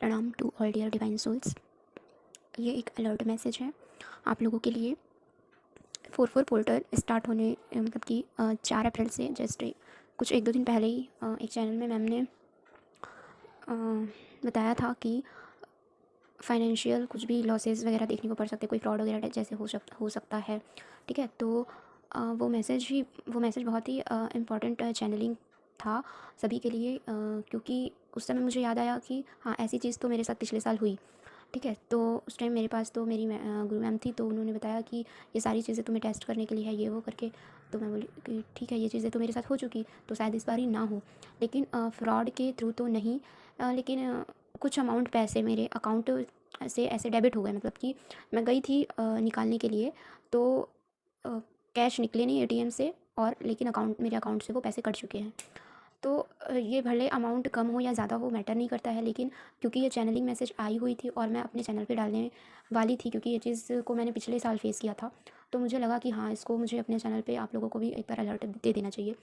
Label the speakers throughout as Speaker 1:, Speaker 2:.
Speaker 1: प्रणाम to all dear divine souls. ये एक अलर्ट मैसेज है आप लोगों के लिए। 4/4 पोर्टल स्टार्ट होने मतलब कि 4 अप्रैल से जस्ट कुछ 1-2 दिन पहले ही एक चैनल में मैम ने बताया था कि फाइनेंशियल कुछ भी लॉसेस वगैरह देखने को पड़ सकते, कोई फ्रॉड वगैरह जैसे हो सकता है। ठीक है, तो वो मैसेज बहुत ही इम्पॉर्टेंट चैनलिंग था सभी के लिए, क्योंकि उस समय मुझे याद आया कि हाँ, ऐसी चीज़ तो मेरे साथ पिछले साल हुई। ठीक है, तो उस टाइम मेरे पास तो मेरी गुरु मैम थी, तो उन्होंने बताया कि ये सारी चीज़ें तुम्हें टेस्ट करने के लिए है, ये वो करके। तो मैं बोली कि ठीक है, ये चीज़ें तो मेरे साथ हो चुकी, तो शायद इस बार ही ना हो। लेकिन फ्रॉड के थ्रू तो नहीं, लेकिन कुछ अमाउंट पैसे मेरे अकाउंट से ऐसे डेबिट हो गए। मतलब कि मैं गई थी निकालने के लिए, तो कैश निकले नहीं एटीएम से, और लेकिन मेरे अकाउंट से वो पैसे कट चुके हैं। तो ये भले अमाउंट कम हो या ज़्यादा, वो मैटर नहीं करता है, लेकिन क्योंकि ये चैनलिंग मैसेज आई हुई थी और मैं अपने चैनल पे डालने वाली थी, क्योंकि ये चीज़ को मैंने पिछले साल फेस किया था, तो मुझे लगा कि हाँ, इसको मुझे अपने चैनल पे आप लोगों को भी एक बार अलर्ट दे देना चाहिए।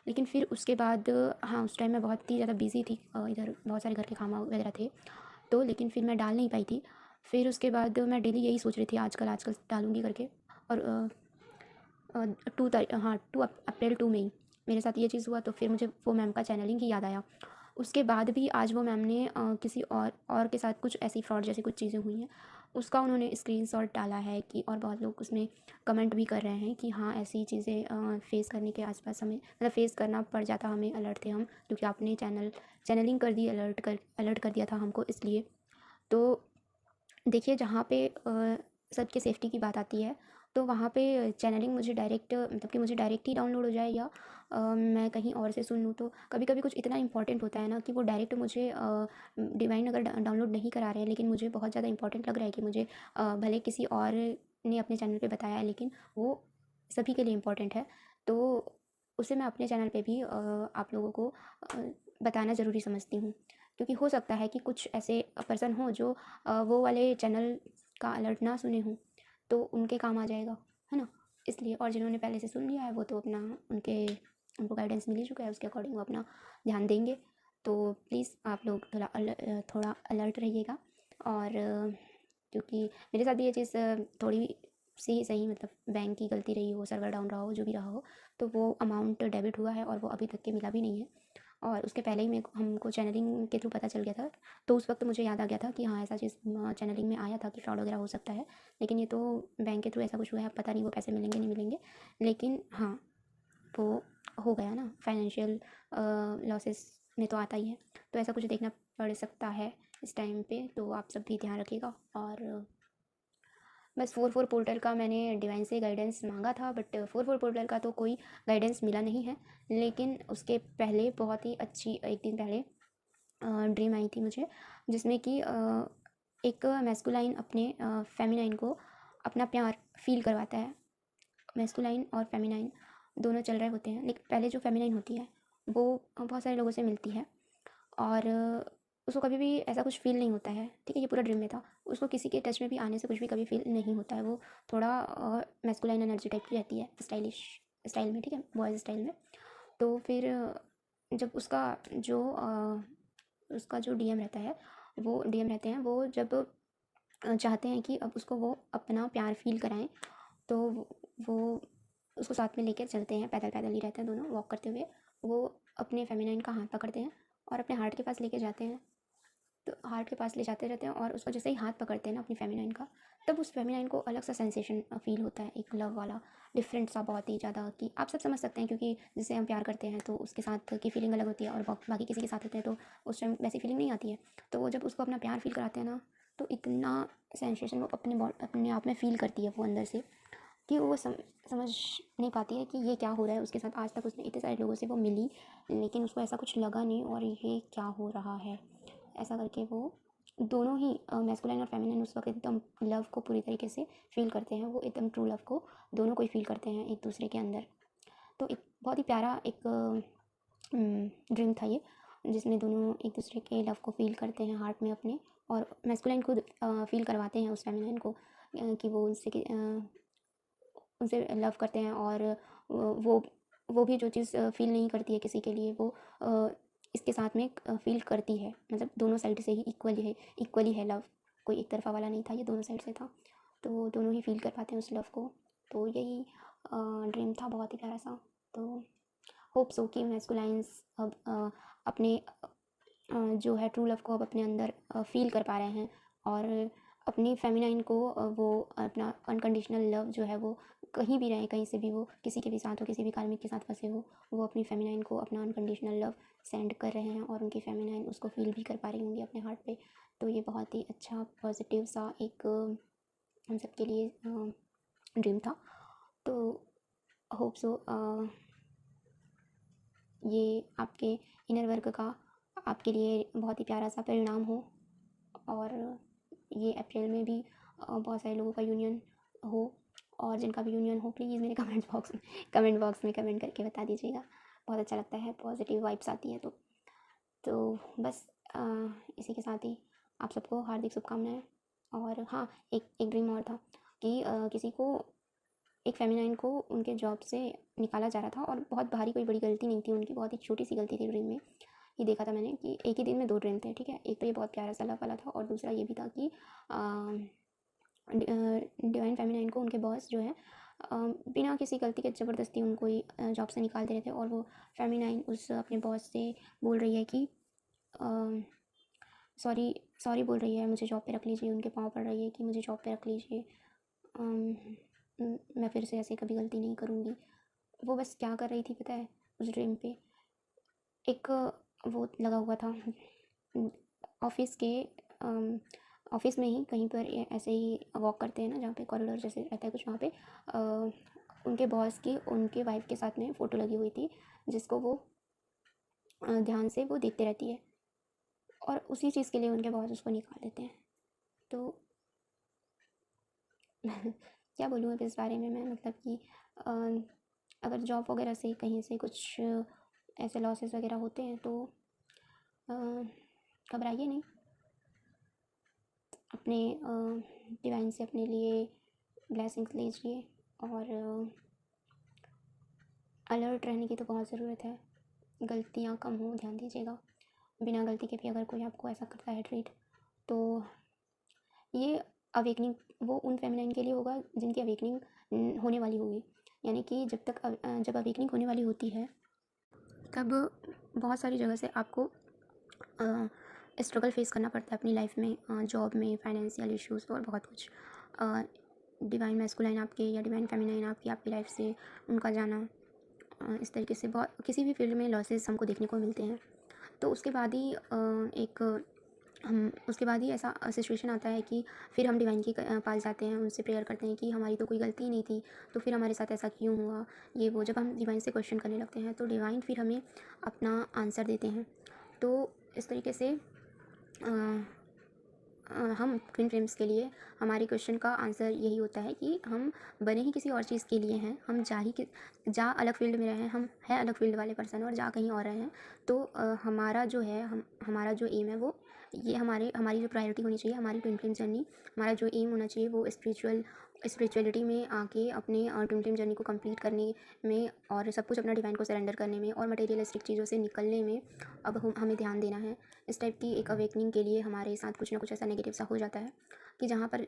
Speaker 1: लेकिन फिर उसके बाद हाँ, उस टाइम मैं बहुत ही ज़्यादा बिज़ी थी, इधर बहुत सारे घर के काम वगैरह थे, तो लेकिन फिर मैं डाल नहीं पाई थी। फिर उसके बाद मैं डेली यही सोच रही थी, आजकल आजकल डालूँगी करके। और 2 अप्रैल 2 मई मेरे साथ ये चीज़ हुआ, तो फिर मुझे वो मैम का चैनलिंग ही याद आया। उसके बाद भी आज वो मैम ने किसी और के साथ कुछ ऐसी फ्रॉड जैसी कुछ चीज़ें हुई हैं, उसका उन्होंने स्क्रीनशॉट डाला है कि, और बहुत लोग उसमें कमेंट भी कर रहे हैं कि हाँ, ऐसी चीज़ें फेस करने के आसपास हमें मतलब फेस करना पड़ जाता हमें, अलर्ट थे हम, क्योंकि आपने चैनलिंग कर दी, अलर्ट कर दिया था हमको इसलिए। तो देखिए, जहाँ पे सबकी सेफ्टी की बात आती है, तो वहाँ पे चैनलिंग मुझे डायरेक्ट मतलब कि मुझे डायरेक्ट ही डाउनलोड हो जाए, या मैं कहीं और से सुन लूँ, तो कभी कभी कुछ इतना इंपॉर्टेंट होता है ना कि वो डायरेक्ट मुझे डिवाइन अगर डाउनलोड नहीं करा रहे हैं, लेकिन मुझे बहुत ज़्यादा इंपॉर्टेंट लग रहा है कि मुझे भले किसी और ने अपने चैनल पे बताया है, लेकिन वो सभी के लिए इम्पोर्टेंट है, तो उसे मैं अपने चैनल पे भी आप लोगों को अ, बताना ज़रूरी समझती हूँ। क्योंकि हो सकता है कि कुछ ऐसे पर्सन हो जो वो वाले चैनल का अलर्ट ना सुने हों, तो उनके काम आ जाएगा, है ना? इसलिए, और जिन्होंने पहले से सुन लिया है, वो तो अपना उनको गाइडेंस मिल ही चुका है, उसके अकॉर्डिंग वो अपना ध्यान देंगे। तो प्लीज़ आप लोग थोड़ा अलर्ट रहिएगा। और क्योंकि मेरे साथ भी ये चीज़ थोड़ी सी सही, मतलब बैंक की गलती रही हो, सर्वर डाउन रहा हो, जो भी रहा हो, तो वो अमाउंट डेबिट हुआ है और वो अभी तक के मिला भी नहीं है। और उसके पहले ही हमको चैनलिंग के थ्रू पता चल गया था, तो उस वक्त मुझे याद आ गया था कि हाँ, ऐसा चीज़ चैनलिंग में आया था कि फ्रॉड वगैरह हो सकता है। लेकिन ये तो बैंक के थ्रू ऐसा कुछ हुआ है, पता नहीं वो पैसे मिलेंगे नहीं मिलेंगे, लेकिन हाँ, वो हो गया ना, फाइनेंशियल लॉसेस में तो आता ही है। तो ऐसा कुछ देखना पड़ सकता है इस टाइम पे, तो आप सब भी ध्यान रखिएगा। और बस 4/4 पोर्टल का मैंने डिवाइन से गाइडेंस मांगा था, बट 4/4 पोर्टल का तो कोई गाइडेंस मिला नहीं है। लेकिन उसके पहले बहुत ही अच्छी, एक दिन पहले ड्रीम आई थी मुझे, जिसमें कि एक मैस्कुलाइन अपने फेमिनाइन को अपना प्यार फील करवाता है। मैस्कुलाइन और फेमिनाइन दोनों चल रहे होते हैं, लेकिन पहले जो फेमिनाइन होती है वो बहुत सारे लोगों से मिलती है, और उसको कभी भी ऐसा कुछ फ़ील नहीं होता है। ठीक है, ये पूरा ड्रीम में था। उसको किसी के टच में भी आने से कुछ भी कभी फ़ील नहीं होता है। वो थोड़ा मैस्कुलाइन एनर्जी टाइप की रहती है, स्टाइलिश स्टाइल में, ठीक है, बॉयज़ स्टाइल में। तो फिर जब उसका जो डीएम रहता है, वो डीएम रहते हैं, वो जब चाहते हैं कि अब उसको वो अपना प्यार फ़ील कराएँ, तो वो उसको साथ में लेकर चलते हैं, पैदल पैदल ही रहते हैं दोनों, वॉक करते हुए। वो अपने फेमिनाइन का हाथ पकड़ते हैं और अपने हार्ट के पास लेके जाते हैं। तो हार्ट के पास ले जाते रहते हैं, और उसको जैसे ही हाथ पकड़ते हैं ना अपनी फेमिनाइन का, तब उस फेमिनाइन को अलग सा सेंसेशन फ़ील होता है, एक लव वाला, डिफरेंट सा, बहुत ही ज़्यादा, कि आप सब समझ सकते हैं, क्योंकि जिससे हम प्यार करते हैं तो उसके साथ की फीलिंग अलग होती है, और बाकी किसी के साथ होते हैं तो उस टाइम वैसी फीलिंग नहीं आती है। तो वो जब उसको अपना प्यार फील कराते हैं ना, तो इतना सेंसेशन वो अपने आप में फ़ील करती है वो अंदर से, कि वो समझ नहीं पाती है कि ये क्या हो रहा है उसके साथ। आज तक उसने इतने सारे लोगों से वो मिली, लेकिन उसको ऐसा कुछ लगा नहीं, और ये क्या हो रहा है, ऐसा करके वो दोनों ही मैस्कुलाइन और फेमिनिन उस वक्त एकदम लव को पूरी तरीके से फील करते हैं। वो एकदम ट्रू लव को दोनों को ही फील करते हैं एक दूसरे के अंदर। तो एक बहुत ही प्यारा एक ड्रीम था ये, जिसमें दोनों एक दूसरे के लव को फील करते हैं हार्ट में अपने, और मैस्कुलाइन खुद फील करवाते हैं उस फेमिनिन को कि वो उनसे लव करते हैं, और वो वो भी जो चीज़ फ़ील नहीं करती है किसी के लिए, वो इसके साथ में फ़ील करती है, मतलब दोनों साइड से ही इक्वली है लव, कोई एक तरफ़ा वाला नहीं था, ये दोनों साइड से था, तो दोनों ही फ़ील कर पाते हैं उस लव को। तो यही ड्रीम था बहुत ही प्यारा सा। तो होप सो कि मैस्कुलाइन्स अब अपने जो है ट्रू लव को अब अपने अंदर फ़ील कर पा रहे हैं, और अपनी फेमिनाइन को वो अपना अनकंडीशनल लव जो है वो कहीं भी रहें, कहीं से भी, वो किसी के भी साथ हो, किसी भी कार्मिक के साथ फंसे हो, वो अपनी फेमिनाइन को अपना अनकंडीशनल लव सेंड कर रहे हैं, और उनकी फेमिनाइन उसको फ़ील भी कर पा रही होंगी अपने हार्ट पे। तो ये बहुत ही अच्छा पॉजिटिव सा एक हम सब के लिए ड्रीम था। तो होप सो ये आपके इनर वर्क का आपके लिए बहुत ही प्यारा सा परिणाम हो, और ये अप्रैल में भी बहुत सारे लोगों का यूनियन हो, और जिनका भी यूनियन हो प्लीज़ मेरे कमेंट बॉक्स में कमेंट करके बता दीजिएगा। बहुत अच्छा लगता है, पॉजिटिव वाइब्स आती है। तो बस इसी के साथ ही आप सबको हार्दिक शुभकामनाएं। और हाँ, एक ड्रीम और था कि किसी को, एक फेमिनाइन को उनके जॉब से निकाला जा रहा था, और बहुत भारी कोई बड़ी गलती नहीं थी उनकी, बहुत ही छोटी सी गलती थी ड्रीम में। ये देखा था मैंने कि एक ही दिन में 2 ड्रीम थे, ठीक है। एक तो ये बहुत प्यारा सा लव वाला था, और दूसरा ये भी था कि डिवाइन फेमिनाइन को उनके बॉस जो है बिना किसी गलती के ज़बरदस्ती उनको ही जॉब से निकाल दे रहे थे, और वो फेमिनाइन उस अपने बॉस से बोल रही है कि सॉरी सॉरी बोल रही है, मुझे जॉब पे रख लीजिए, उनके पाँव पड़ रही है कि मुझे जॉब पे रख लीजिए, मैं फिर से ऐसे कभी गलती नहीं करूँगी। वो बस क्या कर रही थी पता है, उस ड्रीम पे एक वो लगा हुआ था ऑफिस के ऑफिस में ही कहीं पर ऐसे ही वॉक करते हैं ना, जहाँ पे कॉरिडोर जैसे रहता है कुछ, वहाँ पे उनके बॉस की उनके वाइफ के साथ में फ़ोटो लगी हुई थी, जिसको वो ध्यान से वो देखते रहती है, और उसी चीज़ के लिए उनके बॉस उसको निकाल देते हैं। तो क्या बोलूँ अब इस बारे में मैं, मतलब कि अगर जॉब वगैरह से कहीं से कुछ ऐसे लॉसेस वगैरह होते हैं तो घबराइए नहीं, अपने डिवाइन से अपने लिए ब्लेसिंग्स लीजिए, और अलर्ट रहने की तो बहुत ज़रूरत है, गलतियाँ कम हो, ध्यान दीजिएगा। बिना गलती के भी अगर कोई आपको ऐसा करता है ट्रीट, तो ये अवेकनिंग वो उन फेमिनाइन के लिए होगा जिनकी अवेकनिंग होने वाली होगी। यानी कि जब अवेकनिंग होने वाली होती है, तब बहुत सारी जगह से आपको स्ट्रगल फेस करना पड़ता है अपनी लाइफ में, जॉब में, फाइनेंशियल इश्यूज़ और बहुत कुछ। डिवाइन मैस्कुलाइन आपके या डिवाइन फेमिनाइन आपकी लाइफ से उनका जाना, इस तरीके से बहुत किसी भी फील्ड में लॉसेस हमको देखने को मिलते हैं। तो उसके बाद ही उसके बाद ही ऐसा सिचुएशन आता है कि फिर हम डिवाइन के पास जाते हैं, उनसे प्रेयर करते हैं कि हमारी तो कोई गलती ही नहीं थी, तो फिर हमारे साथ ऐसा क्यों हुआ, ये वो। जब हम डिवाइन से क्वेश्चन करने लगते हैं तो डिवाइन फिर हमें अपना आंसर देते हैं। तो इस तरीके से हम ट्विन फ्लेम्स के लिए हमारे क्वेश्चन का आंसर यही होता है कि हम बने ही किसी और चीज़ के लिए हैं, हम जा अलग फील्ड में रहे हैं, हम हैं अलग फील्ड वाले पर्सन और जा कहीं और रहे हैं। तो हमारा जो है हमारा जो एम है वो ये हमारी जो प्रायोरिटी होनी चाहिए, हमारी ट्विन फ्लेम जर्नी, हमारा जो एम होना चाहिए वो स्पिरिचुअलिटी में आके अपने ट्विन फ्लेम जर्नी को कंप्लीट करने में, और सब कुछ अपना डिवाइन को सरेंडर करने में, और मटेरियलिस्टिक चीज़ों से निकलने में अब हमें ध्यान देना है। इस टाइप की एक अवेकनिंग के लिए हमारे साथ कुछ ना कुछ ऐसा नेगेटिव सा हो जाता है कि जहाँ पर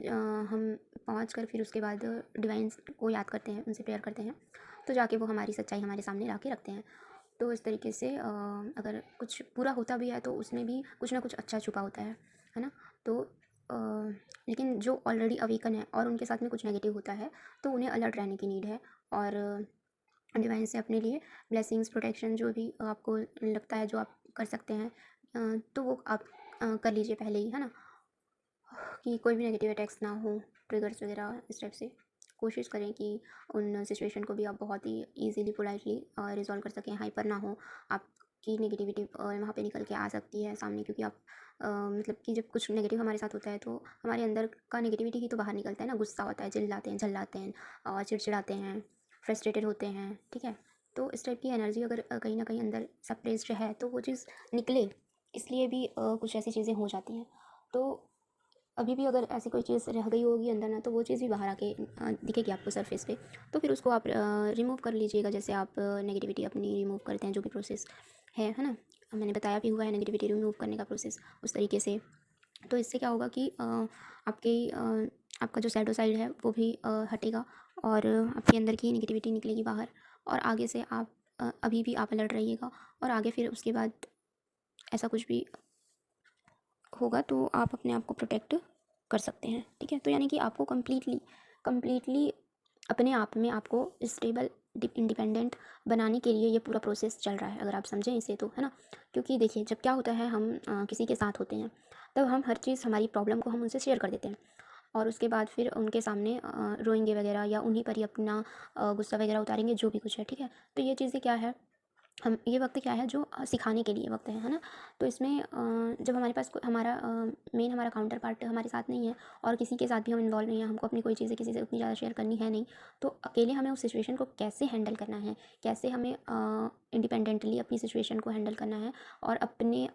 Speaker 1: हम पहुँच कर फिर उसके बाद डिवाइन को याद करते हैं, उनसे प्रेयर करते हैं, तो जाके वो हमारी सच्चाई हमारे सामने ला के रखते हैं। तो इस तरीके से अगर कुछ बुरा होता भी है तो उसमें भी कुछ ना कुछ अच्छा छुपा होता है ना। तो लेकिन जो ऑलरेडी अवेकन है और उनके साथ में कुछ नेगेटिव होता है तो उन्हें अलर्ट रहने की नीड है, और डिवाइन से अपने लिए ब्लेसिंग्स, प्रोटेक्शन जो भी आपको लगता है जो आप कर सकते हैं, तो वो आप कर लीजिए पहले ही, है ना, कि कोई भी नेगेटिव अटैक्स ना हो, ट्रिगर्स वगैरह इस टाइप से। कोशिश करें कि उन सिचुएशन को भी आप बहुत ही ईज़िली, पोलाइटली रिज़ॉल्व कर सकें, हाइपर ना हो। आपकी नेगेटिविटी वहाँ पे निकल के आ सकती है सामने, क्योंकि आप मतलब कि जब कुछ नेगेटिव हमारे साथ होता है तो हमारे अंदर का नेगेटिविटी ही तो बाहर निकलता है ना, गुस्सा होता है, चिल्लाते हैं, झल्लाते हैं, चिड़चिड़ाते हैं, फ्रस्ट्रेटेड होते हैं, ठीक है। तो इस टाइप की एनर्जी अगर कहीं ना कहीं अंदर सप्रेस्ड है तो वो चीज़ निकले, इसलिए भी कुछ ऐसी चीज़ें हो जाती हैं। तो अभी भी अगर ऐसी कोई चीज़ रह गई होगी अंदर ना, तो वो चीज़ भी बाहर आके दिखेगी आपको सरफेस पे, तो फिर उसको आप रिमूव कर लीजिएगा, जैसे आप नेगेटिविटी अपनी रिमूव करते हैं, जो भी प्रोसेस है ना। मैंने बताया भी हुआ है नेगेटिविटी रिमूव करने का प्रोसेस उस तरीके से। तो इससे क्या होगा कि आपका जो शैडो साइड है वो भी हटेगा और आपके अंदर की नेगेटिविटी निकलेगी बाहर, और आगे से आप अभी भी आप अलर्ट रहिएगा, और आगे फिर उसके बाद ऐसा कुछ भी होगा तो आप अपने आप को प्रोटेक्ट कर सकते हैं। ठीक है, तो यानी कि आपको कम्प्लीटली अपने आप में आपको स्टेबल इंडिपेंडेंट बनाने के लिए ये पूरा प्रोसेस चल रहा है, अगर आप समझें इसे तो, है ना। क्योंकि देखिए, जब क्या होता है, हम किसी के साथ होते हैं तब हम हर चीज़, हमारी प्रॉब्लम को हम उनसे शेयर कर देते हैं, और उसके बाद फिर उनके सामने रोएंगे वगैरह, या उन्हीं पर ही अपना गुस्सा वगैरह उतारेंगे, जो भी कुछ है। ठीक है, तो ये चीज़ें क्या है, हम ये वक्त क्या है जो सिखाने के लिए वक्त है ना। तो इसमें जब हमारे पास हमारा मेन हमारा काउंटर पार्ट हमारे साथ नहीं है, और किसी के साथ भी हम इन्वॉल्व नहीं है, हमको अपनी कोई चीज़ें किसी से उतनी ज़्यादा शेयर करनी है नहीं, तो अकेले हमें उस सिचुएशन को कैसे हैंडल करना है, कैसे हमें इंडिपेंडेंटली अपनी सिचुएशन को हैंडल करना है, और अपने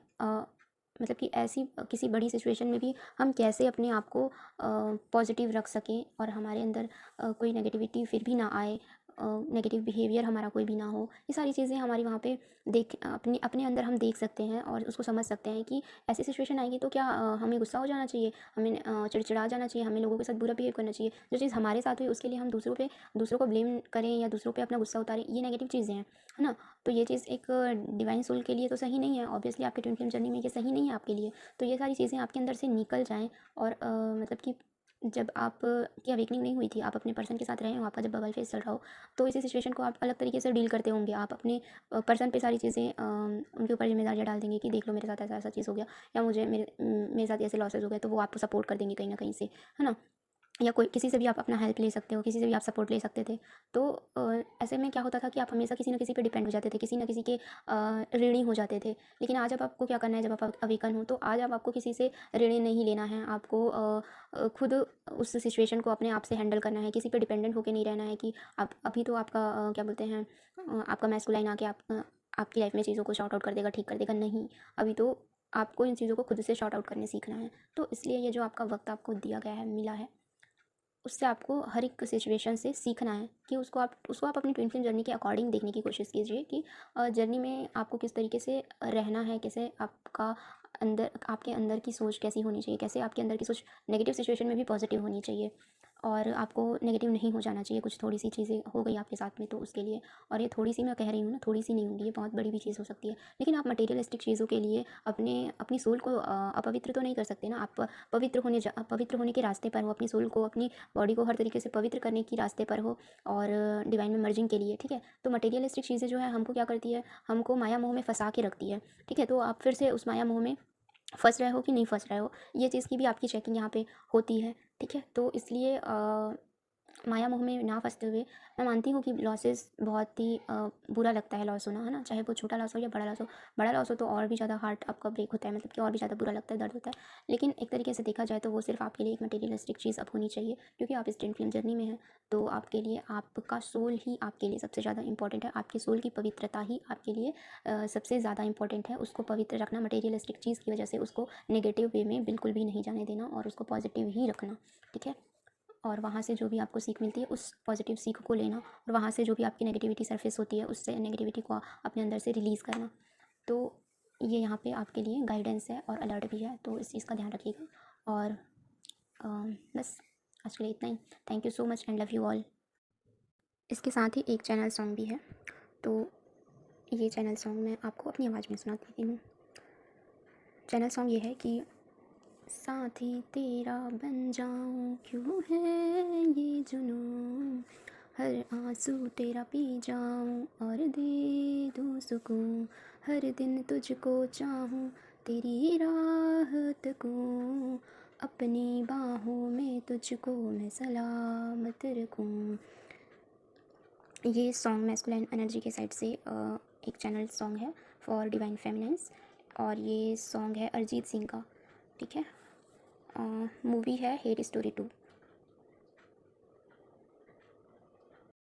Speaker 1: मतलब कि ऐसी किसी बड़ी सिचुएशन में भी हम कैसे अपने आप को पॉजिटिव रख सकें, और हमारे अंदर कोई नेगेटिविटी फिर भी ना आए, नेगेटिव बिहेवियर हमारा कोई भी ना हो। ये सारी चीज़ें हमारी वहाँ पे अपने अपने अंदर हम देख सकते हैं, और उसको समझ सकते हैं कि ऐसी सिचुएशन आएगी तो क्या हमें गुस्सा हो जाना चाहिए, हमें चिड़चिड़ा जाना चाहिए, हमें लोगों के साथ बुरा बिहेव करना चाहिए। जो चीज़ हमारे साथ हुई उसके लिए हम दूसरों को ब्लेम करें, या दूसरों पे अपना गुस्सा उतारें, ये नेगेटिव चीज़ें हैं, है ना। तो ये चीज़ एक डिवाइन सोल के लिए तो सही नहीं है, ऑब्वियसली आपके ट्विन फ्लेम जर्नी में ये सही नहीं है आपके लिए। तो ये सारी चीज़ें आपके अंदर से निकल जाएँ, और मतलब कि जब आप की अवेकनिंग नहीं हुई थी, आप अपने पर्सन के साथ रहे हो, आपका जब बबल फेस चल रहा हो, तो इसी सिचुएशन को आप अलग तरीके से डील करते होंगे। आप अपने पर्सन पे सारी चीज़ें उनके ऊपर जिम्मेदारियाँ डाल देंगे कि देख लो मेरे साथ ऐसा ऐसा चीज़ हो गया, या मेरे साथ ऐसे लॉसेस हो गए, तो वो आपको सपोर्ट कर देंगे कहीं ना कहीं से, है ना। या कोई किसी से भी आप अपना हेल्प ले सकते हो, किसी से भी आप सपोर्ट ले सकते थे। तो ऐसे में क्या होता था कि आप हमेशा किसी न किसी पे डिपेंड हो जाते थे, किसी न किसी के ऋणी हो जाते थे। लेकिन आज अब आपको क्या करना है, जब आप अवेकन हो, तो आज अब आपको किसी से ऋणी नहीं लेना है, आपको खुद उस सिचुएशन को अपने आप से हैंडल करना है, किसी पे डिपेंडेंट होकर नहीं रहना है कि आप अभी तो आपका क्या बोलते हैं, आपका मैस्कुलाइन आके आपकी लाइफ में चीज़ों को शॉर्ट आउट कर देगा, ठीक कर देगा, नहीं। अभी तो आपको इन चीज़ों को खुद से शॉर्ट आउट करने सीखना है। तो इसलिए ये जो आपका वक्त आपको दिया गया है, मिला है, उससे आपको हर एक सिचुएशन से सीखना है कि उसको आप अपनी ट्विन फ्लेम जर्नी के अकॉर्डिंग देखने की कोशिश कीजिए कि जर्नी में आपको किस तरीके से रहना है, कैसे आपके अंदर की सोच कैसी होनी चाहिए, कैसे आपके अंदर की सोच नेगेटिव सिचुएशन में भी पॉजिटिव होनी चाहिए, और आपको नेगेटिव नहीं हो जाना चाहिए। कुछ थोड़ी सी चीज़ें हो गई आपके साथ में तो उसके लिए, और ये थोड़ी सी मैं कह रही हूँ ना, थोड़ी सी नहीं होगी, ये बहुत बड़ी भी चीज़ हो सकती है। लेकिन आप मटेरियलिस्टिक चीज़ों के लिए अपनी सोल को अपवित्र तो नहीं कर सकते ना। आप पवित्र होने के रास्ते पर हो, अपनी सोल को, अपनी बॉडी को हर तरीके से पवित्र करने की रास्ते पर हो, और डिवाइन में मर्जिंग के लिए। ठीक है, तो मटेरियलिस्टिक चीज़ें जो है हमको क्या करती है, हमको माया मोह में फंसा के रखती है। ठीक है, तो आप फिर से उस माया मोह में फंस रहे हो कि नहीं फंस रहे हो, ये चीज़ की भी आपकी चेकिंग यहाँ पे होती है। ठीक है, तो इसलिए माया मोह में ना फंसते हुए, मैं मानती हूँ कि लॉसेस बहुत ही बुरा लगता है लॉस होना, है ना। चाहे वो छोटा लॉस हो या बड़ा लॉस हो, बड़ा लॉस हो तो और भी ज़्यादा हार्ट आपका ब्रेक होता है, मतलब कि और भी ज़्यादा बुरा लगता है, दर्द होता है। लेकिन एक तरीके से देखा जाए तो वो सिर्फ आपके लिए एक मटेरियलिस्टिक चीज़ अब होनी चाहिए, क्योंकि आप इस ट्विन फ्लेम जर्नी में हैं। तो आपके लिए आपका सोल ही आपके लिए सबसे ज़्यादा इंपॉर्टेंट है, आपके सोल की पवित्रता ही आपके लिए सबसे ज़्यादा इंपॉर्टेंट है। उसको पवित्र रखना, मटेरियलिस्टिक चीज़ की वजह से उसको नेगेटिव वे में बिल्कुल भी नहीं जाने देना, और उसको पॉजिटिव ही रखना। ठीक है, और वहाँ से जो भी आपको सीख मिलती है उस पॉजिटिव सीख को लेना, और वहाँ से जो भी आपकी नेगेटिविटी सरफेस होती है उससे नेगेटिविटी को अपने अंदर से रिलीज़ करना। तो ये यहाँ पे आपके लिए गाइडेंस है और अलर्ट भी है, तो इस चीज़ का ध्यान रखिएगा। और बस आज के लिए इतना ही। Thank you so much and love you all. इसके साथ ही एक चैनल सॉन्ग भी है, तो ये चैनल सॉन्ग मैं आपको अपनी आवाज़ में सुना देती हूँ। चैनल सॉन्ग ये है कि साथी तेरा बन जाऊं, क्यों है ये जुनून, हर आंसू तेरा पी जाऊं और दे दूं सुकून, हर दिन तुझको चाहूं, तेरी राह तकूं, अपनी बाहों में तुझको मैं सलामत रखूं। ये सॉन्ग मैस्कुलाइन एनर्जी के साइड से एक चैनल सॉन्ग है फॉर डिवाइन फेमिनेंस, और ये सॉन्ग है अरिजीत सिंह का। ठीक है, मूवी है हेट स्टोरी 2।